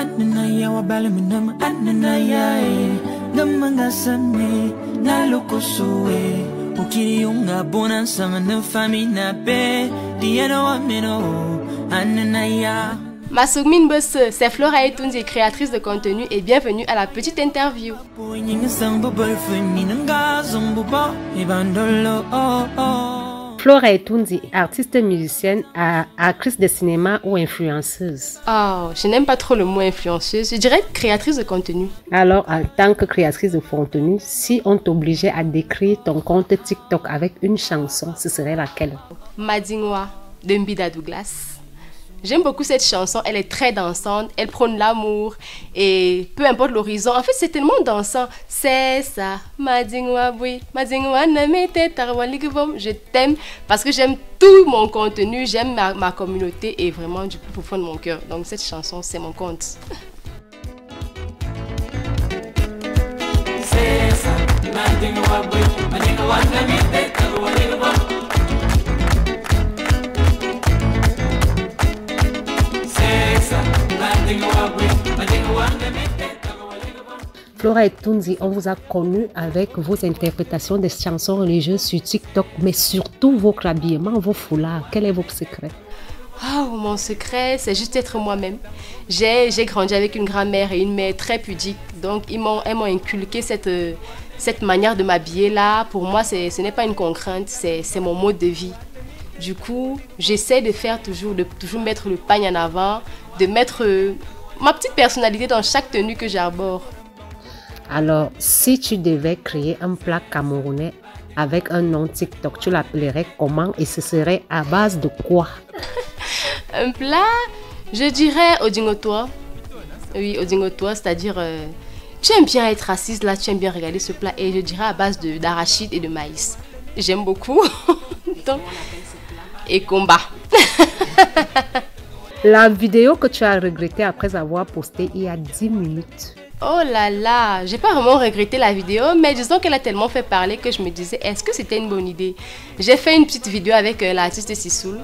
ananaya wabalminam ananaya gamangasane nalokosoe ukiriunga bonanza na famina be diano ameno ananaya. Ma Sougmine Bosse, c'est Flora Etunzi, créatrice de contenu, et bienvenue à la petite interview. Flora Etunzi, artiste musicienne, actrice de cinéma ou influenceuse? Oh, je n'aime pas trop le mot influenceuse, je dirais créatrice de contenu. Alors, en tant que créatrice de contenu, si on t'obligeait à décrire ton compte TikTok avec une chanson, ce serait laquelle? Madingwa de Mbida Douglas. J'aime beaucoup cette chanson, elle est très dansante, elle prône l'amour et peu importe l'horizon, en fait c'est tellement dansant. C'est ça, Madingwa, oui, Madingwa, je t'aime parce que j'aime tout mon contenu, j'aime ma communauté et vraiment du plus profond de mon cœur. Donc cette chanson, c'est mon compte. C'est ça, Madingwa, oui, Madingwa, Flora Etunzi, on vous a connu avec vos interprétations des chansons religieuses sur TikTok, mais surtout votre habillement, vos foulards. Quel est votre secret? Oh, mon secret, c'est juste être moi-même. J'ai grandi avec une grand-mère et une mère très pudiques, donc elles m'ont inculqué cette manière de m'habiller là. Pour moi, ce n'est pas une contrainte, c'est mon mode de vie. Du coup, j'essaie de toujours mettre le pagne en avant, de mettre ma petite personnalité dans chaque tenue que j'arbore. Alors, si tu devais créer un plat camerounais avec un nom TikTok, tu l'appellerais comment et ce serait à base de quoi? Un plat, je dirais odingotoa. Oui, odingotoa, c'est-à-dire tu aimes bien être assise là, tu aimes bien regarder ce plat et je dirais à base d'arachide et de maïs. J'aime beaucoup. Donc, et combat. La vidéo que tu as regrettée après avoir posté il y a 10 minutes. Oh là là, j'ai pas vraiment regretté la vidéo, mais disons qu'elle a tellement fait parler que je me disais, est-ce que c'était une bonne idée? J'ai fait une petite vidéo avec l'artiste Sissoul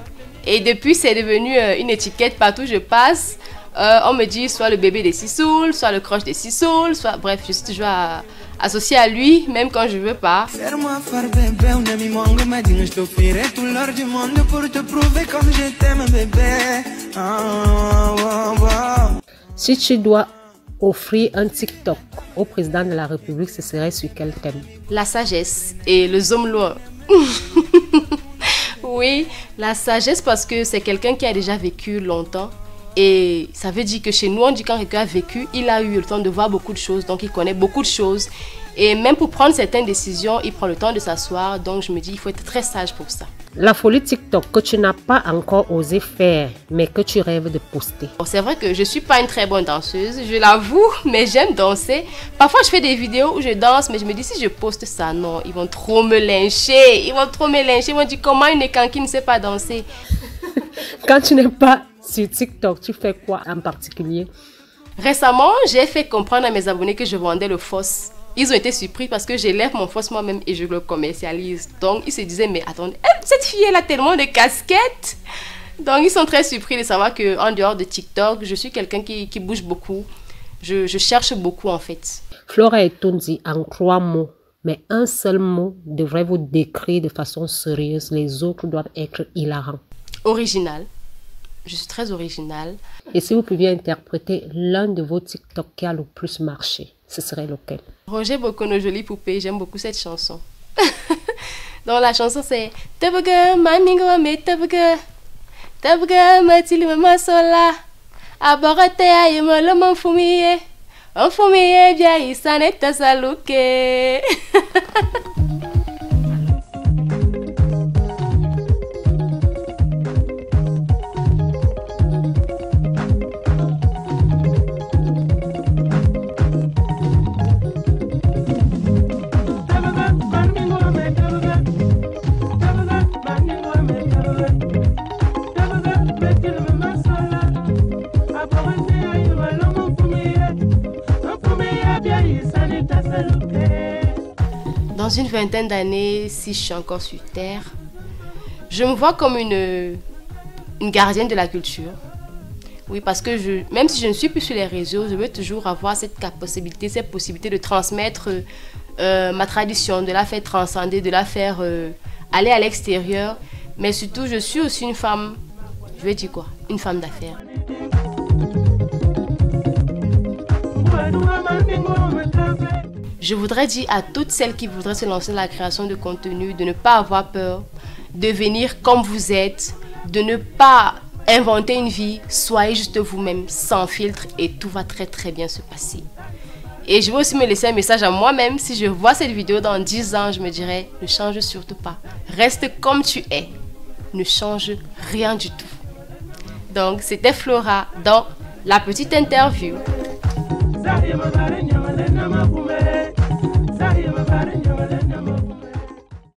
et depuis c'est devenu une étiquette partout où je passe. On me dit soit le bébé de Sissoul, soit le crush de Sissoul, soit bref, je suis toujours associée à lui, même quand je veux pas. Si tu dois offrir un TikTok au président de la République, ce serait sur quel thème? La sagesse et le zomlo. Oui, la sagesse parce que c'est quelqu'un qui a déjà vécu longtemps. Et ça veut dire que chez nous, on dit quand quelqu'un a vécu, il a eu le temps de voir beaucoup de choses, donc il connaît beaucoup de choses. Et même pour prendre certaines décisions, il prend le temps de s'asseoir. Donc je me dis, il faut être très sage pour ça. La folie TikTok que tu n'as pas encore osé faire, mais que tu rêves de poster. C'est vrai que je ne suis pas une très bonne danseuse, je l'avoue, mais j'aime danser. Parfois, je fais des vidéos où je danse, mais je me dis, si je poste ça, non, ils vont trop me lyncher. Ils vont trop me lyncher. Ils vont dire, comment une écanquille ne sait pas danser? Quand tu n'es pas sur TikTok, tu fais quoi en particulier? Récemment, j'ai fait comprendre à mes abonnés que je vendais le fausse. Ils ont été surpris parce que j'élève mon fausse moi-même et je le commercialise. Donc, ils se disaient, mais attendez, cette fille, elle a tellement de casquettes. Donc, ils sont très surpris de savoir qu'en dehors de TikTok, je suis quelqu'un qui bouge beaucoup. Je cherche beaucoup, en fait. Flora Etunzi, en 3 mots, mais un seul mot devrait vous décrire de façon sérieuse. Les autres doivent être hilarants. Original. Je suis très originale. Et si vous pouviez interpréter l'un de vos TikTok qui a le plus marché, ce serait lequel? Roger Bokono, Jolie Poupée, j'aime beaucoup cette chanson. Donc la chanson c'est Tabaga, Mamingo, me Tabaga, Tabaga, Matili, Mama Sola, Aborate, Ayemo, Loma Fumiye, Onfumiye, Bia, Isaneta Saluke. Dans une vingtaine d'années, si je suis encore sur Terre, je me vois comme une gardienne de la culture. Oui, parce que même si je ne suis plus sur les réseaux, je veux toujours avoir cette possibilité de transmettre ma tradition, de la faire transcender, de la faire aller à l'extérieur. Mais surtout, je suis aussi une femme, je vais dire quoi? Une femme d'affaires. Je voudrais dire à toutes celles qui voudraient se lancer dans la création de contenu de ne pas avoir peur, de venir comme vous êtes, de ne pas inventer une vie, soyez juste vous-même, sans filtre et tout va très très bien se passer. Et je veux aussi me laisser un message à moi-même, si je vois cette vidéo dans 10 ans, je me dirais, ne change surtout pas, reste comme tu es, ne change rien du tout. Donc c'était Flora dans la petite interview.